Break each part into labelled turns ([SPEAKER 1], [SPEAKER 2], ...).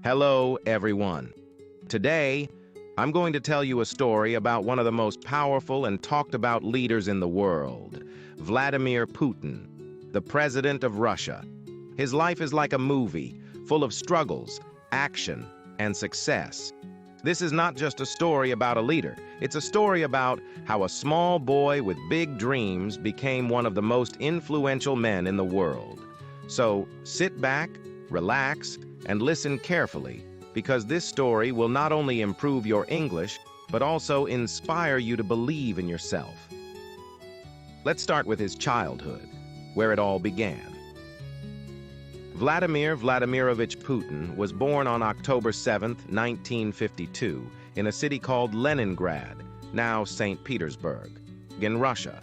[SPEAKER 1] Hello, everyone. Today, I'm going to tell you a story about one of the most powerful and talked about leaders in the world, Vladimir Putin, the president of Russia. His life is like a movie, full of struggles, action, and success. This is not just a story about a leader. It's a story about how a small boy with big dreams became one of the most influential men in the world. So sit back, relax, and listen carefully, because this story will not only improve your English, but also inspire you to believe in yourself. Let's start with his childhood, where it all began. Vladimir Vladimirovich Putin was born on October 7, 1952, in a city called Leningrad, now St. Petersburg, in Russia.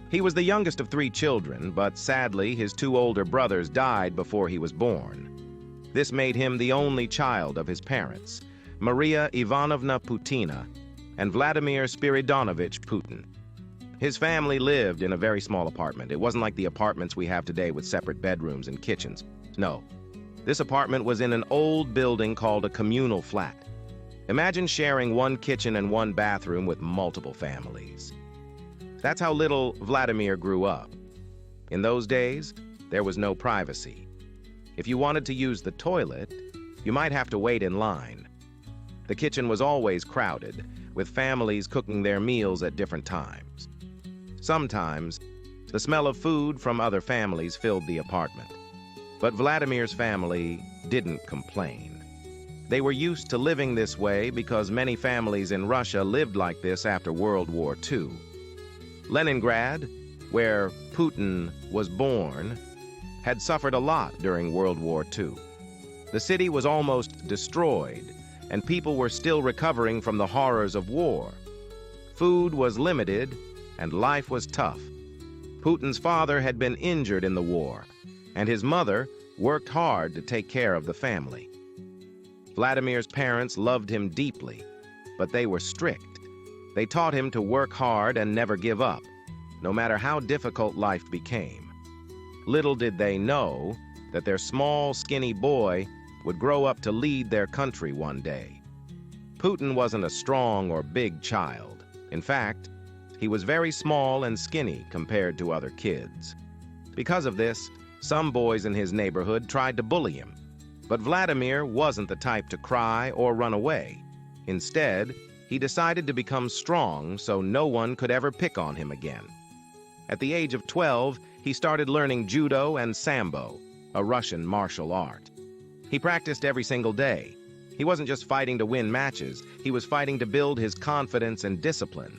[SPEAKER 1] He was the youngest of 3 children, but sadly, his 2 older brothers died before he was born. This made him the only child of his parents, Maria Ivanovna Putina and Vladimir Spiridonovich Putin. His family lived in a very small apartment. It wasn't like the apartments we have today with separate bedrooms and kitchens. No, this apartment was in an old building called a communal flat. Imagine sharing one kitchen and one bathroom with multiple families. That's how little Vladimir grew up. In those days, there was no privacy. If you wanted to use the toilet, you might have to wait in line. The kitchen was always crowded, with families cooking their meals at different times. Sometimes, the smell of food from other families filled the apartment. But Vladimir's family didn't complain. They were used to living this way because many families in Russia lived like this after World War II. Leningrad, where Putin was born, had suffered a lot during World War II. The city was almost destroyed, and people were still recovering from the horrors of war. Food was limited, and life was tough. Putin's father had been injured in the war, and his mother worked hard to take care of the family. Vladimir's parents loved him deeply, but they were strict. They taught him to work hard and never give up, no matter how difficult life became. Little did they know that their small, skinny boy would grow up to lead their country one day. Putin wasn't a strong or big child. In fact, he was very small and skinny compared to other kids. Because of this, some boys in his neighborhood tried to bully him. But Vladimir wasn't the type to cry or run away. Instead, he decided to become strong so no one could ever pick on him again. At the age of 12, he started learning judo and sambo, a Russian martial art. He practiced every single day. He wasn't just fighting to win matches, he was fighting to build his confidence and discipline.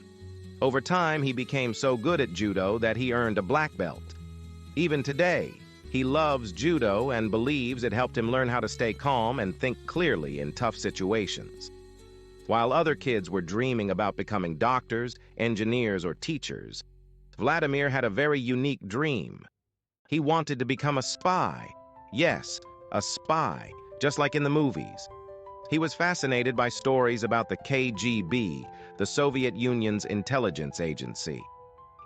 [SPEAKER 1] Over time, he became so good at judo that he earned a black belt. Even today, he loves judo and believes it helped him learn how to stay calm and think clearly in tough situations. While other kids were dreaming about becoming doctors, engineers, or teachers, Vladimir had a very unique dream. He wanted to become a spy. Yes, a spy, just like in the movies. He was fascinated by stories about the KGB, the Soviet Union's intelligence agency.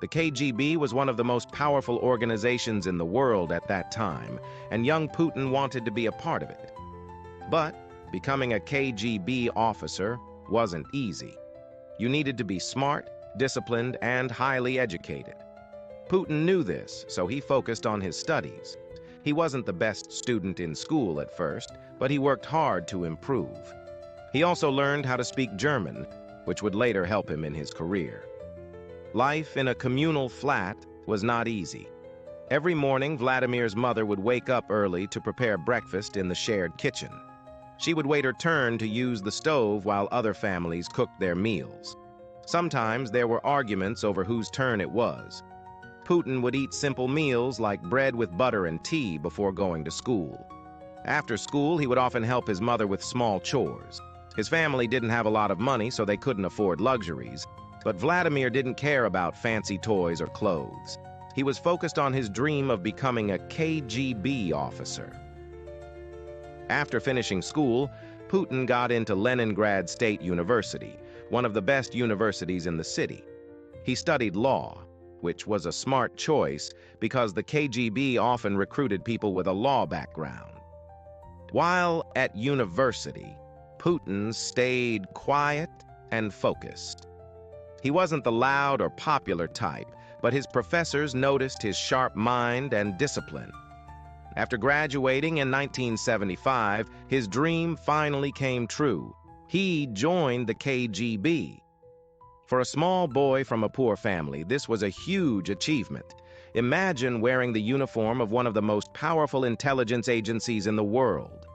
[SPEAKER 1] The KGB was one of the most powerful organizations in the world at that time, and young Putin wanted to be a part of it. But becoming a KGB officer wasn't easy. You needed to be smart, disciplined, and highly educated. Putin knew this, so he focused on his studies. He wasn't the best student in school at first, but he worked hard to improve. He also learned how to speak German, which would later help him in his career. Life in a communal flat was not easy. Every morning, Vladimir's mother would wake up early to prepare breakfast in the shared kitchen. She would wait her turn to use the stove while other families cooked their meals. Sometimes there were arguments over whose turn it was. Putin would eat simple meals like bread with butter and tea before going to school. After school, he would often help his mother with small chores. His family didn't have a lot of money, so they couldn't afford luxuries. But Vladimir didn't care about fancy toys or clothes. He was focused on his dream of becoming a KGB officer. After finishing school, Putin got into Leningrad State University, one of the best universities in the city. He studied law, which was a smart choice because the KGB often recruited people with a law background. While at university, Putin stayed quiet and focused. He wasn't the loud or popular type, but his professors noticed his sharp mind and discipline. After graduating in 1975, his dream finally came true. He joined the KGB. For a small boy from a poor family, this was a huge achievement. Imagine wearing the uniform of one of the most powerful intelligence agencies in the world.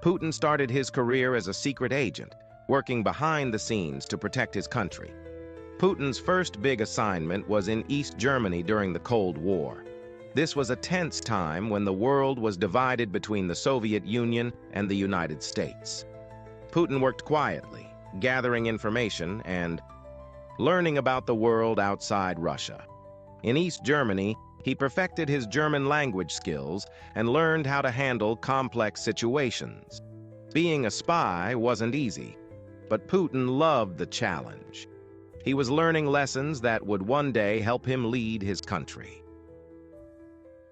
[SPEAKER 1] Putin started his career as a secret agent, working behind the scenes to protect his country. Putin's first big assignment was in East Germany during the Cold War. This was a tense time when the world was divided between the Soviet Union and the United States. Putin worked quietly, gathering information and learning about the world outside Russia. In East Germany, he perfected his German language skills and learned how to handle complex situations. Being a spy wasn't easy, but Putin loved the challenge. He was learning lessons that would one day help him lead his country.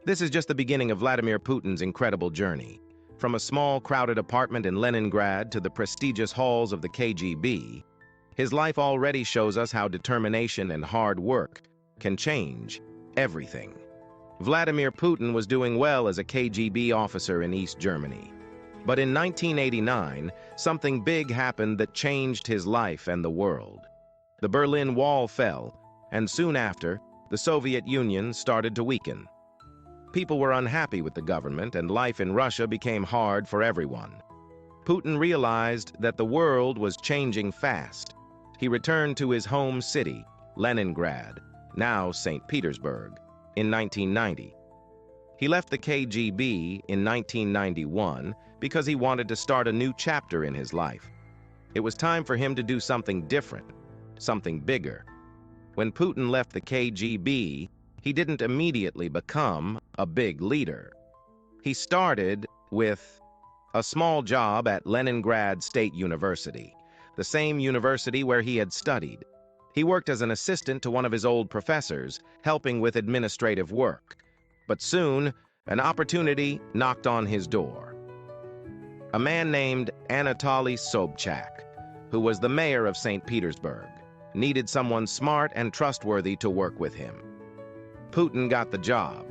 [SPEAKER 1] This is just the beginning of Vladimir Putin's incredible journey. From a small, crowded apartment in Leningrad to the prestigious halls of the KGB, his life already shows us how determination and hard work can change everything. Vladimir Putin was doing well as a KGB officer in East Germany. But in 1989, something big happened that changed his life and the world. The Berlin Wall fell, and soon after, the Soviet Union started to weaken. People were unhappy with the government, and life in Russia became hard for everyone. Putin realized that the world was changing fast. He returned to his home city, Leningrad, now St. Petersburg, in 1990. He left the KGB in 1991 because he wanted to start a new chapter in his life. It was time for him to do something different, something bigger. When Putin left the KGB, he didn't immediately become a big leader. He started with a small job at Leningrad State University, the same university where he had studied. He worked as an assistant to one of his old professors, helping with administrative work. But soon, an opportunity knocked on his door. A man named Anatoly Sobchak, who was the mayor of St. Petersburg, needed someone smart and trustworthy to work with him. Putin got the job.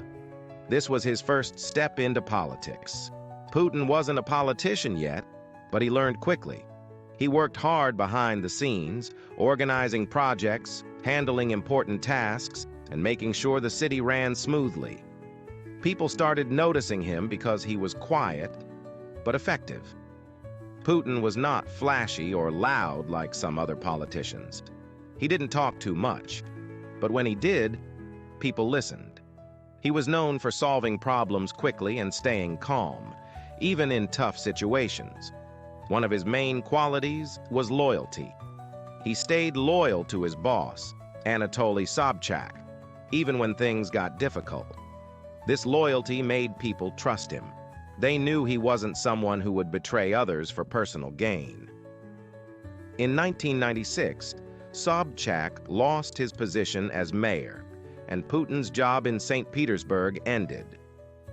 [SPEAKER 1] This was his first step into politics. Putin wasn't a politician yet, but he learned quickly. He worked hard behind the scenes, organizing projects, handling important tasks, and making sure the city ran smoothly. People started noticing him because he was quiet, but effective. Putin was not flashy or loud like some other politicians. He didn't talk too much, but when he did, people listened. He was known for solving problems quickly and staying calm, even in tough situations. One of his main qualities was loyalty. He stayed loyal to his boss, Anatoly Sobchak, even when things got difficult. This loyalty made people trust him. They knew he wasn't someone who would betray others for personal gain. In 1996, Sobchak lost his position as mayor, and Putin's job in St. Petersburg ended.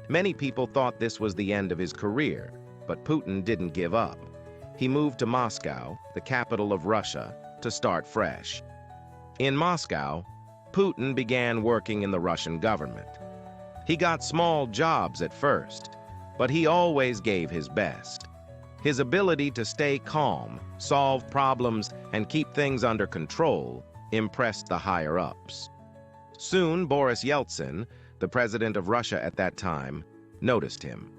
[SPEAKER 1] Many people thought this was the end of his career, but Putin didn't give up. He moved to Moscow, the capital of Russia, to start fresh. In Moscow, Putin began working in the Russian government. He got small jobs at first, but he always gave his best. His ability to stay calm, solve problems, and keep things under control impressed the higher-ups. Soon, Boris Yeltsin, the president of Russia at that time, noticed him.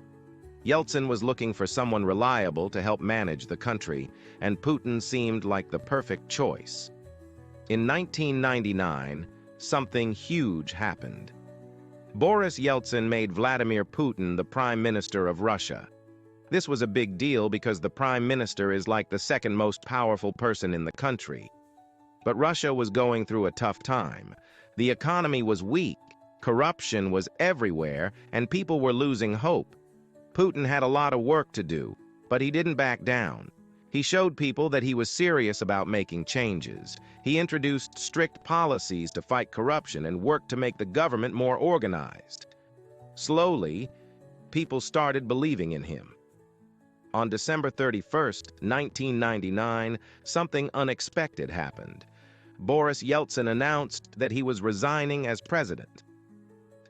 [SPEAKER 1] Yeltsin was looking for someone reliable to help manage the country, and Putin seemed like the perfect choice. In 1999, something huge happened. Boris Yeltsin made Vladimir Putin the Prime Minister of Russia. This was a big deal because the Prime Minister is like the second most powerful person in the country. But Russia was going through a tough time. The economy was weak, corruption was everywhere, and people were losing hope. Putin had a lot of work to do, but he didn't back down. He showed people that he was serious about making changes. He introduced strict policies to fight corruption and worked to make the government more organized. Slowly, people started believing in him. On December 31st, 1999, something unexpected happened. Boris Yeltsin announced that he was resigning as president.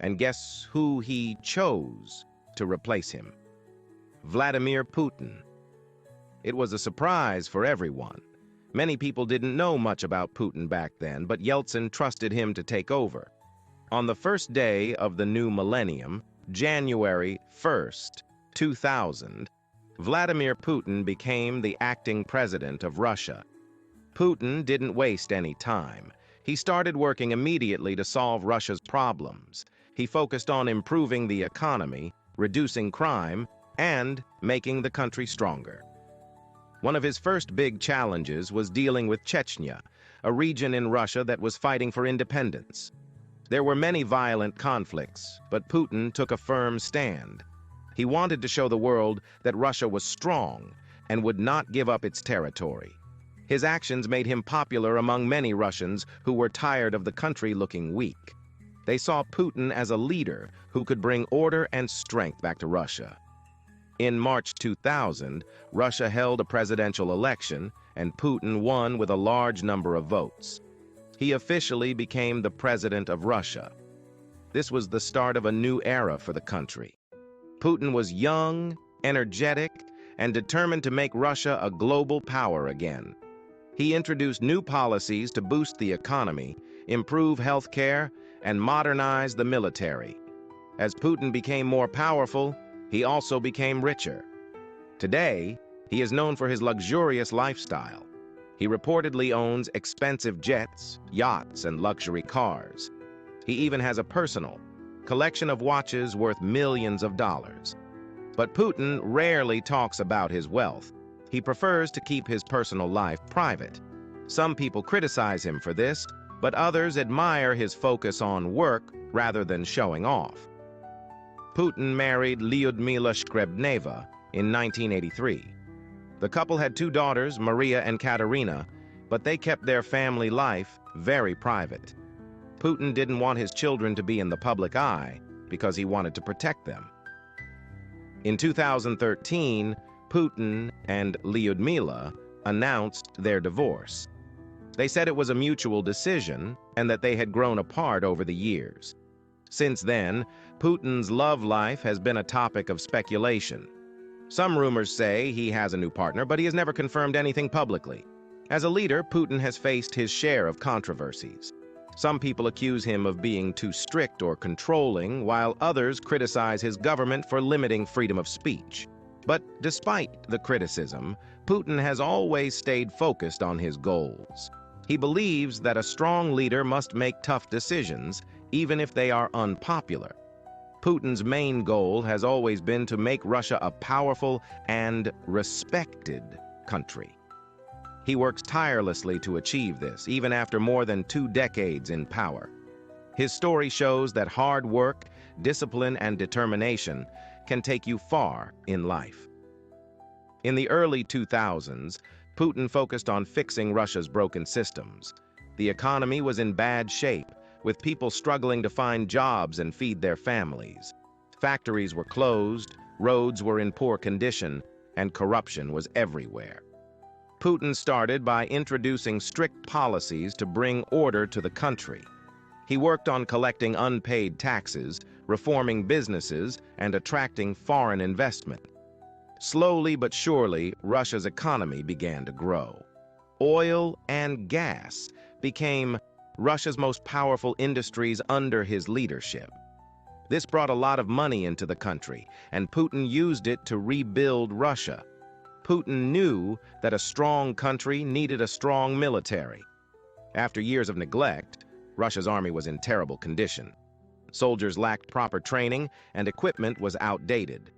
[SPEAKER 1] And guess who he chose to replace him? Vladimir Putin. It was a surprise for everyone. Many people didn't know much about Putin back then, but Yeltsin trusted him to take over. On the first day of the new millennium, January 1st, 2000, Vladimir Putin became the acting president of Russia. Putin didn't waste any time. He started working immediately to solve Russia's problems. He focused on improving the economy, reducing crime, and making the country stronger. One of his first big challenges was dealing with Chechnya, a region in Russia that was fighting for independence. There were many violent conflicts, but Putin took a firm stand. He wanted to show the world that Russia was strong and would not give up its territory. His actions made him popular among many Russians who were tired of the country looking weak. They saw Putin as a leader who could bring order and strength back to Russia. In March 2000, Russia held a presidential election, and Putin won with a large number of votes. He officially became the president of Russia. This was the start of a new era for the country. Putin was young, energetic, and determined to make Russia a global power again. He introduced new policies to boost the economy, improve healthcare, and modernize the military. As Putin became more powerful, he also became richer. Today, he is known for his luxurious lifestyle. He reportedly owns expensive jets, yachts, and luxury cars. He even has a personal collection of watches worth millions of dollars. But Putin rarely talks about his wealth. He prefers to keep his personal life private. Some people criticize him for this, but others admire his focus on work rather than showing off. Putin married Lyudmila Shkrebneva in 1983. The couple had two daughters, Maria and Katerina, but they kept their family life very private. Putin didn't want his children to be in the public eye because he wanted to protect them. In 2013, Putin and Lyudmila announced their divorce. They said it was a mutual decision and that they had grown apart over the years. Since then, Putin's love life has been a topic of speculation. Some rumors say he has a new partner, but he has never confirmed anything publicly. As a leader, Putin has faced his share of controversies. Some people accuse him of being too strict or controlling, while others criticize his government for limiting freedom of speech. But despite the criticism, Putin has always stayed focused on his goals. He believes that a strong leader must make tough decisions, even if they are unpopular. Putin's main goal has always been to make Russia a powerful and respected country. He works tirelessly to achieve this, even after more than 2 decades in power. His story shows that hard work, discipline, and determination can take you far in life. In the early 2000s, Putin focused on fixing Russia's broken systems. The economy was in bad shape, with people struggling to find jobs and feed their families. Factories were closed, roads were in poor condition, and corruption was everywhere. Putin started by introducing strict policies to bring order to the country. He worked on collecting unpaid taxes, reforming businesses, and attracting foreign investment. Slowly but surely, Russia's economy began to grow. Oil and gas became Russia's most powerful industries under his leadership. This brought a lot of money into the country, and Putin used it to rebuild Russia. Putin knew that a strong country needed a strong military. After years of neglect, Russia's army was in terrible condition. Soldiers lacked proper training, and equipment was outdated.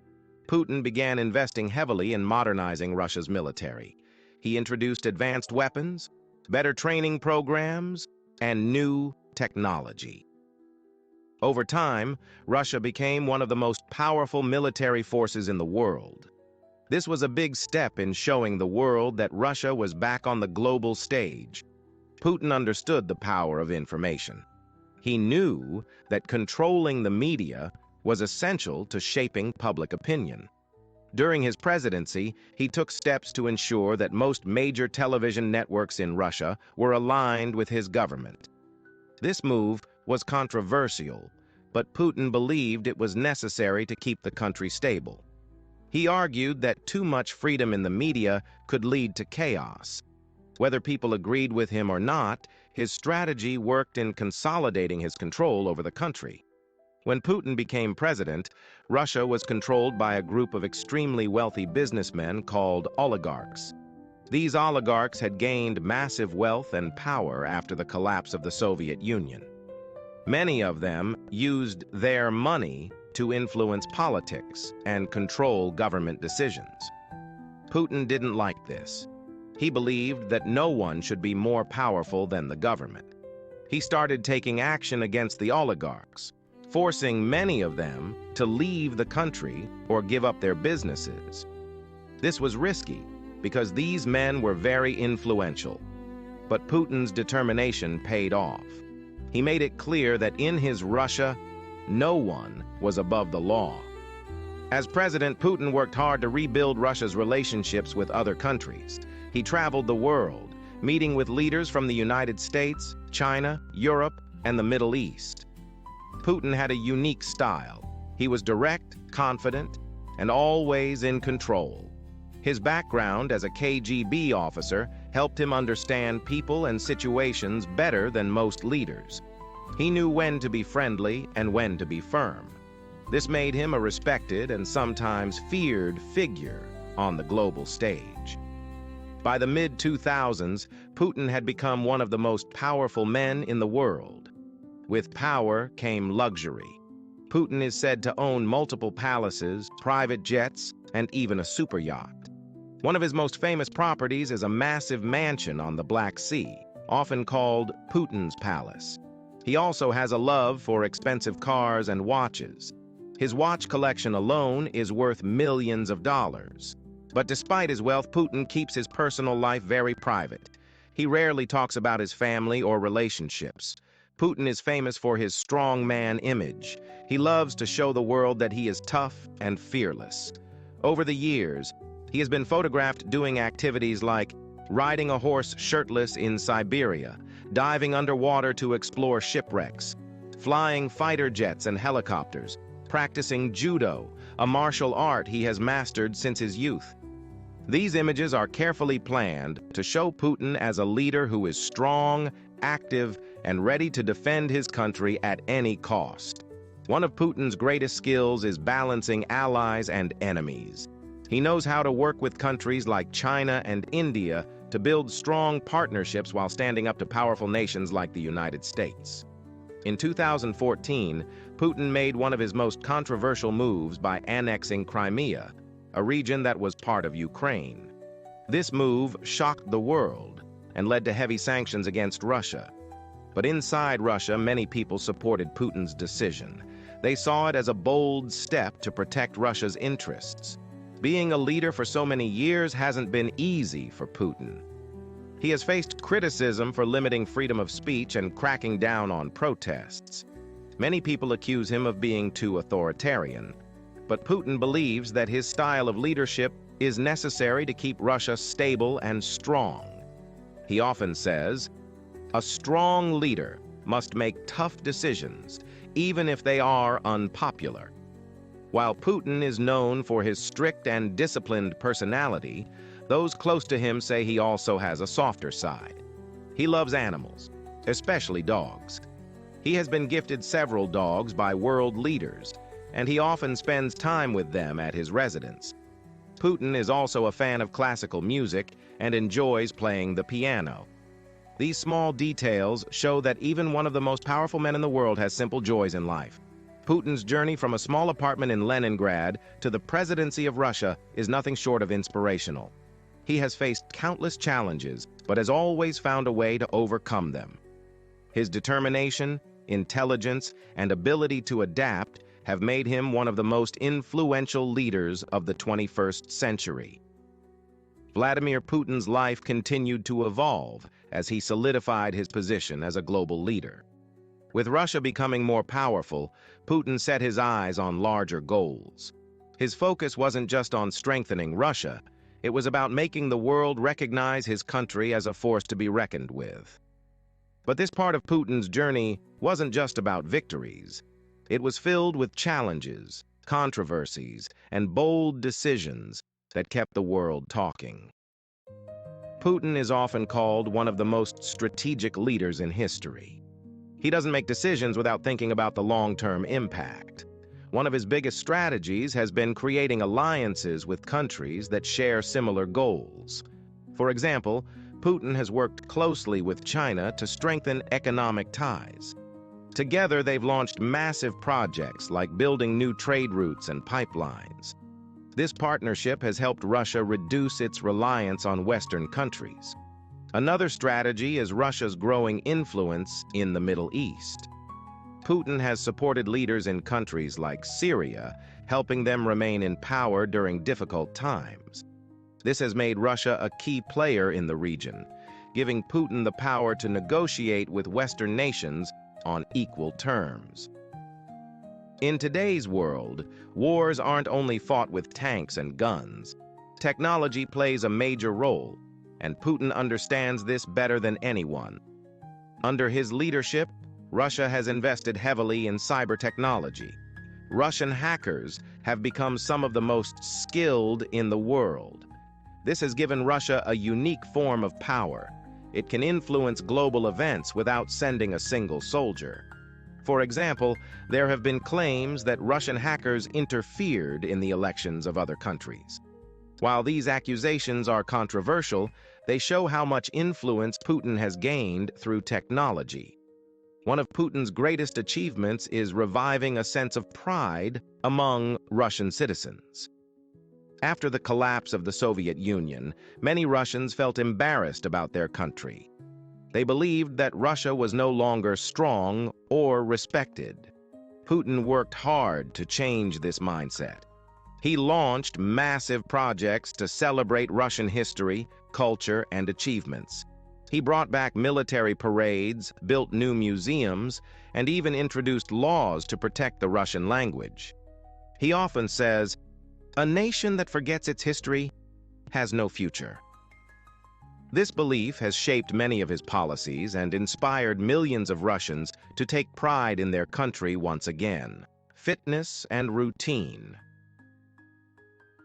[SPEAKER 1] Putin began investing heavily in modernizing Russia's military. He introduced advanced weapons, better training programs, and new technology. Over time, Russia became one of the most powerful military forces in the world. This was a big step in showing the world that Russia was back on the global stage. Putin understood the power of information. He knew that controlling the media was essential to shaping public opinion. During his presidency, he took steps to ensure that most major television networks in Russia were aligned with his government. This move was controversial, but Putin believed it was necessary to keep the country stable. He argued that too much freedom in the media could lead to chaos. Whether people agreed with him or not, his strategy worked in consolidating his control over the country. When Putin became president, Russia was controlled by a group of extremely wealthy businessmen called oligarchs. These oligarchs had gained massive wealth and power after the collapse of the Soviet Union. Many of them used their money to influence politics and control government decisions. Putin didn't like this. He believed that no one should be more powerful than the government. He started taking action against the oligarchs, forcing many of them to leave the country or give up their businesses. This was risky because these men were very influential, but Putin's determination paid off. He made it clear that in his Russia, no one was above the law. As president, Putin worked hard to rebuild Russia's relationships with other countries. He traveled the world, meeting with leaders from the United States, China, Europe, and the Middle East. Putin had a unique style. He was direct, confident, and always in control. His background as a KGB officer helped him understand people and situations better than most leaders. He knew when to be friendly and when to be firm. This made him a respected and sometimes feared figure on the global stage. By the mid-2000s, Putin had become one of the most powerful men in the world. With power came luxury. Putin is said to own multiple palaces, private jets, and even a super yacht. One of his most famous properties is a massive mansion on the Black Sea, often called Putin's Palace. He also has a love for expensive cars and watches. His watch collection alone is worth millions of dollars. But despite his wealth, Putin keeps his personal life very private. He rarely talks about his family or relationships. Putin is famous for his strongman image. He loves to show the world that he is tough and fearless. Over the years, he has been photographed doing activities like riding a horse shirtless in Siberia, diving underwater to explore shipwrecks, flying fighter jets and helicopters, practicing judo, a martial art he has mastered since his youth. These images are carefully planned to show Putin as a leader who is strong, active, and ready to defend his country at any cost. One of Putin's greatest skills is balancing allies and enemies. He knows how to work with countries like China and India to build strong partnerships while standing up to powerful nations like the United States. In 2014, Putin made one of his most controversial moves by annexing Crimea, a region that was part of Ukraine. This move shocked the world and led to heavy sanctions against Russia. But inside Russia, many people supported Putin's decision. They saw it as a bold step to protect Russia's interests. Being a leader for so many years hasn't been easy for Putin. He has faced criticism for limiting freedom of speech and cracking down on protests. Many people accuse him of being too authoritarian, but Putin believes that his style of leadership is necessary to keep Russia stable and strong. He often says, "A strong leader must make tough decisions, even if they are unpopular." While Putin is known for his strict and disciplined personality, those close to him say he also has a softer side. He loves animals, especially dogs. He has been gifted several dogs by world leaders, and he often spends time with them at his residence. Putin is also a fan of classical music and enjoys playing the piano. These small details show that even one of the most powerful men in the world has simple joys in life. Putin's journey from a small apartment in Leningrad to the presidency of Russia is nothing short of inspirational. He has faced countless challenges, but has always found a way to overcome them. His determination, intelligence, and ability to adapt have made him one of the most influential leaders of the 21st century. Vladimir Putin's life continued to evolve as he solidified his position as a global leader. With Russia becoming more powerful, Putin set his eyes on larger goals. His focus wasn't just on strengthening Russia, it was about making the world recognize his country as a force to be reckoned with. But this part of Putin's journey wasn't just about victories. It was filled with challenges, controversies, and bold decisions that kept the world talking. Putin is often called one of the most strategic leaders in history. He doesn't make decisions without thinking about the long-term impact. One of his biggest strategies has been creating alliances with countries that share similar goals. For example, Putin has worked closely with China to strengthen economic ties. Together, they've launched massive projects like building new trade routes and pipelines. This partnership has helped Russia reduce its reliance on Western countries. Another strategy is Russia's growing influence in the Middle East. Putin has supported leaders in countries like Syria, helping them remain in power during difficult times. This has made Russia a key player in the region, giving Putin the power to negotiate with Western nations on equal terms. In today's world, wars aren't only fought with tanks and guns. Technology plays a major role, and Putin understands this better than anyone. Under his leadership, Russia has invested heavily in cyber technology. Russian hackers have become some of the most skilled in the world. This has given Russia a unique form of power. It can influence global events without sending a single soldier. For example, there have been claims that Russian hackers interfered in the elections of other countries. While these accusations are controversial, they show how much influence Putin has gained through technology. One of Putin's greatest achievements is reviving a sense of pride among Russian citizens. After the collapse of the Soviet Union, many Russians felt embarrassed about their country. They believed that Russia was no longer strong or respected. Putin worked hard to change this mindset. He launched massive projects to celebrate Russian history, culture, and achievements. He brought back military parades, built new museums, and even introduced laws to protect the Russian language. He often says, "A nation that forgets its history has no future." This belief has shaped many of his policies and inspired millions of Russians to take pride in their country once again. Fitness and routine.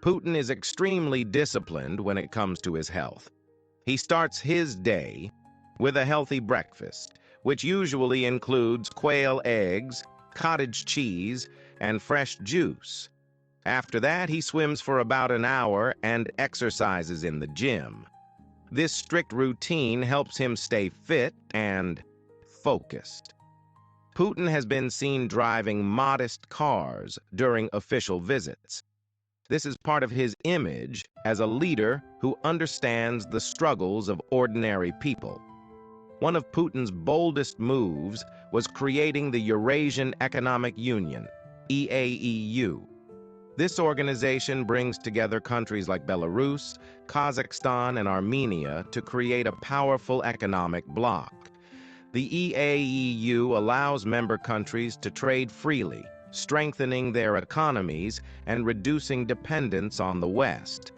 [SPEAKER 1] Putin is extremely disciplined when it comes to his health. He starts his day with a healthy breakfast, which usually includes quail eggs, cottage cheese, and fresh juice. After that, he swims for about an hour and exercises in the gym. This strict routine helps him stay fit and focused. Putin has been seen driving modest cars during official visits. This is part of his image as a leader who understands the struggles of ordinary people. One of Putin's boldest moves was creating the Eurasian Economic Union, EAEU. This organization brings together countries like Belarus, Kazakhstan, and Armenia to create a powerful economic bloc. The EAEU allows member countries to trade freely, strengthening their economies and reducing dependence on the West.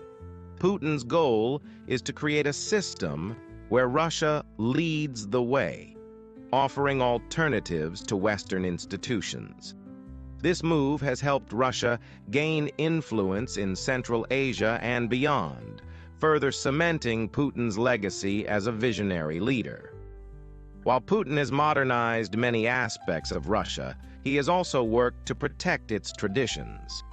[SPEAKER 1] Putin's goal is to create a system where Russia leads the way, offering alternatives to Western institutions. This move has helped Russia gain influence in Central Asia and beyond, further cementing Putin's legacy as a visionary leader. While Putin has modernized many aspects of Russia, he has also worked to protect its traditions.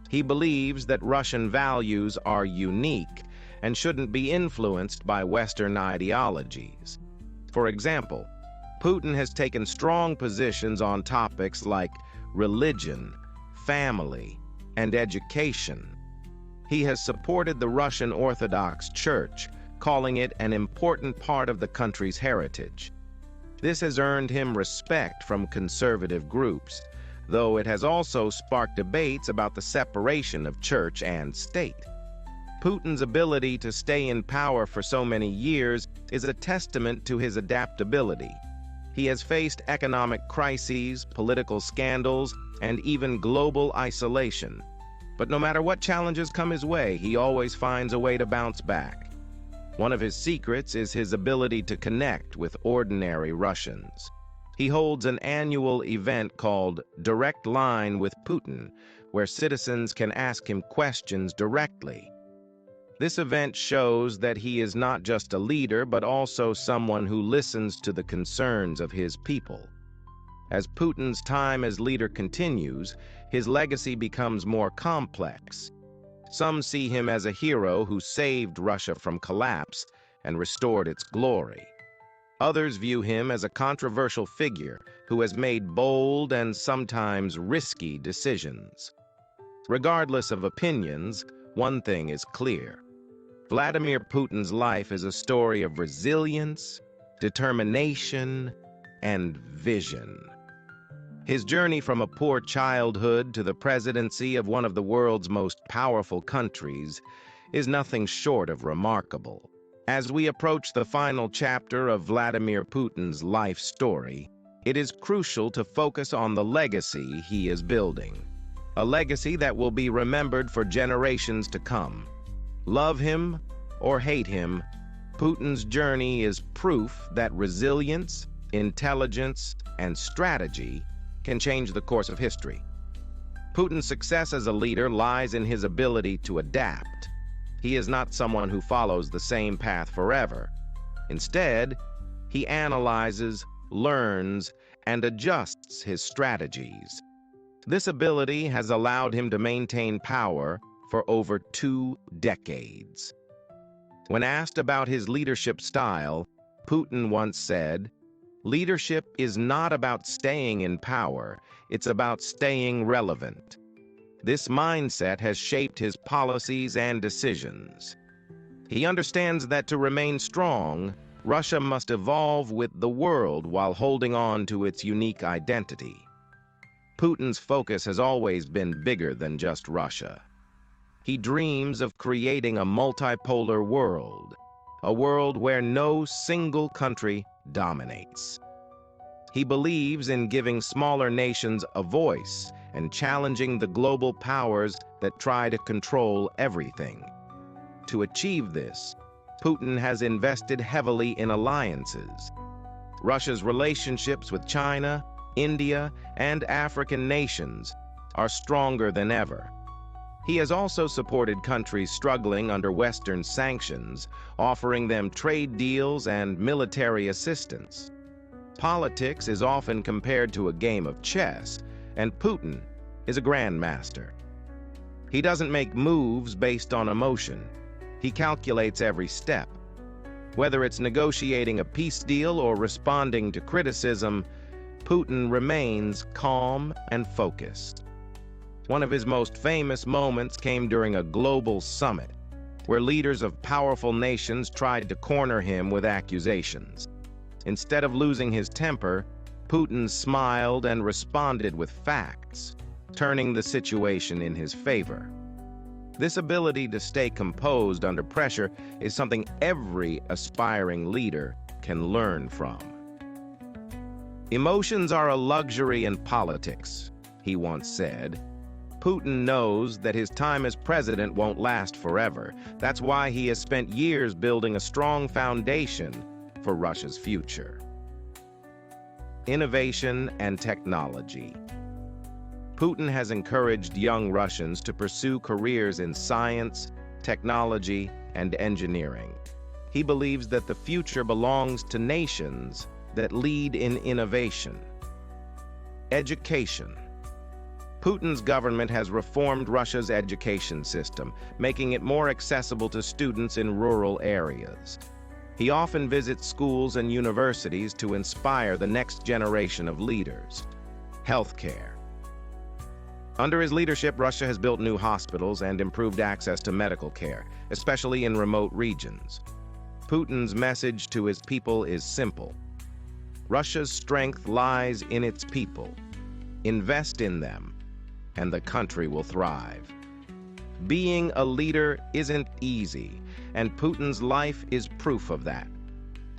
[SPEAKER 1] He believes that Russian values are unique and shouldn't be influenced by Western ideologies. For example, Putin has taken strong positions on topics like religion, family, and education. He has supported the Russian Orthodox Church, calling it an important part of the country's heritage. This has earned him respect from conservative groups, though it has also sparked debates about the separation of church and state. Putin's ability to stay in power for so many years is a testament to his adaptability. He has faced economic crises, political scandals, and even global isolation. But no matter what challenges come his way, he always finds a way to bounce back. One of his secrets is his ability to connect with ordinary Russians. He holds an annual event called Direct Line with Putin, where citizens can ask him questions directly. This event shows that he is not just a leader, but also someone who listens to the concerns of his people. As Putin's time as leader continues, his legacy becomes more complex. Some see him as a hero who saved Russia from collapse and restored its glory. Others view him as a controversial figure who has made bold and sometimes risky decisions. Regardless of opinions, one thing is clear. Vladimir Putin's life is a story of resilience, determination, and vision. His journey from a poor childhood to the presidency of one of the world's most powerful countries is nothing short of remarkable. As we approach the final chapter of Vladimir Putin's life story, it is crucial to focus on the legacy he is building. A legacy that will be remembered for generations to come. Love him or hate him, Putin's journey is proof that resilience, intelligence, and strategy can change the course of history. Putin's success as a leader lies in his ability to adapt. He is not someone who follows the same path forever. Instead, he analyzes, learns, and adjusts his strategies. This ability has allowed him to maintain power for over 2 decades. When asked about his leadership style, Putin once said, "Leadership is not about staying in power, it's about staying relevant." This mindset has shaped his policies and decisions. He understands that to remain strong, Russia must evolve with the world while holding on to its unique identity. Putin's focus has always been bigger than just Russia. He dreams of creating a multipolar world, a world where no single country dominates. He believes in giving smaller nations a voice and challenging the global powers that try to control everything. To achieve this, Putin has invested heavily in alliances. Russia's relationships with China, India, and African nations are stronger than ever. He has also supported countries struggling under Western sanctions, offering them trade deals and military assistance. Politics is often compared to a game of chess, and Putin is a grandmaster. He doesn't make moves based on emotion. He calculates every step. Whether it's negotiating a peace deal or responding to criticism, Putin remains calm and focused. One of his most famous moments came during a global summit, where leaders of powerful nations tried to corner him with accusations. Instead of losing his temper, Putin smiled and responded with facts, turning the situation in his favor. This ability to stay composed under pressure is something every aspiring leader can learn from. "Emotions are a luxury in politics," he once said. Putin knows that his time as president won't last forever. That's why he has spent years building a strong foundation for Russia's future. Innovation and technology. Putin has encouraged young Russians to pursue careers in science, technology, and engineering. He believes that the future belongs to nations that lead in innovation. Education. Putin's government has reformed Russia's education system, making it more accessible to students in rural areas. He often visits schools and universities to inspire the next generation of leaders. Healthcare. Under his leadership, Russia has built new hospitals and improved access to medical care, especially in remote regions. Putin's message to his people is simple. Russia's strength lies in its people. Invest in them, and the country will thrive. Being a leader isn't easy, and Putin's life is proof of that.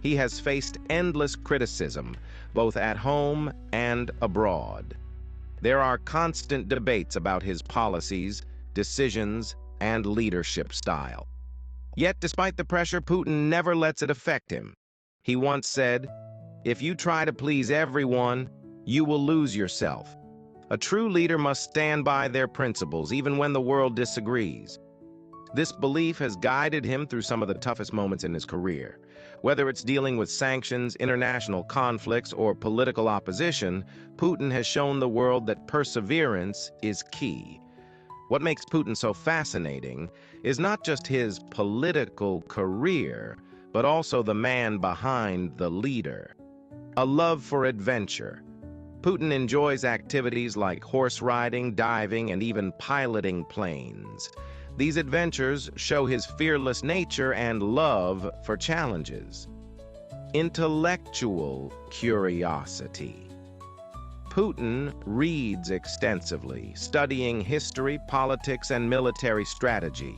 [SPEAKER 1] He has faced endless criticism, both at home and abroad. There are constant debates about his policies, decisions, and leadership style. Yet, despite the pressure, Putin never lets it affect him. He once said, "If you try to please everyone, you will lose yourself." A true leader must stand by their principles, even when the world disagrees. This belief has guided him through some of the toughest moments in his career. Whether it's dealing with sanctions, international conflicts, or political opposition, Putin has shown the world that perseverance is key. What makes Putin so fascinating is not just his political career, but also the man behind the leader. A love for adventure. Putin enjoys activities like horse riding, diving, and even piloting planes. These adventures show his fearless nature and love for challenges. Intellectual curiosity. Putin reads extensively, studying history, politics, and military strategy.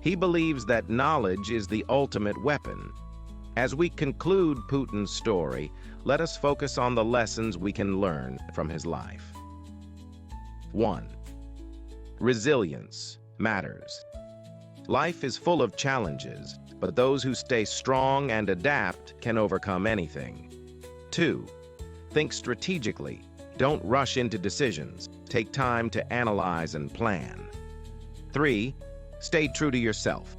[SPEAKER 1] He believes that knowledge is the ultimate weapon. As we conclude Putin's story, let us focus on the lessons we can learn from his life. 1. Resilience matters. Life is full of challenges, but those who stay strong and adapt can overcome anything. 2. Think strategically. Don't rush into decisions. Take time to analyze and plan. 3. Stay true to yourself.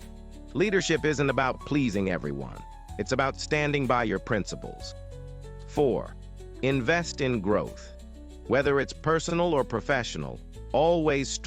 [SPEAKER 1] Leadership isn't about pleasing everyone. It's about standing by your principles. 4. Invest in growth. Whether it's personal or professional, always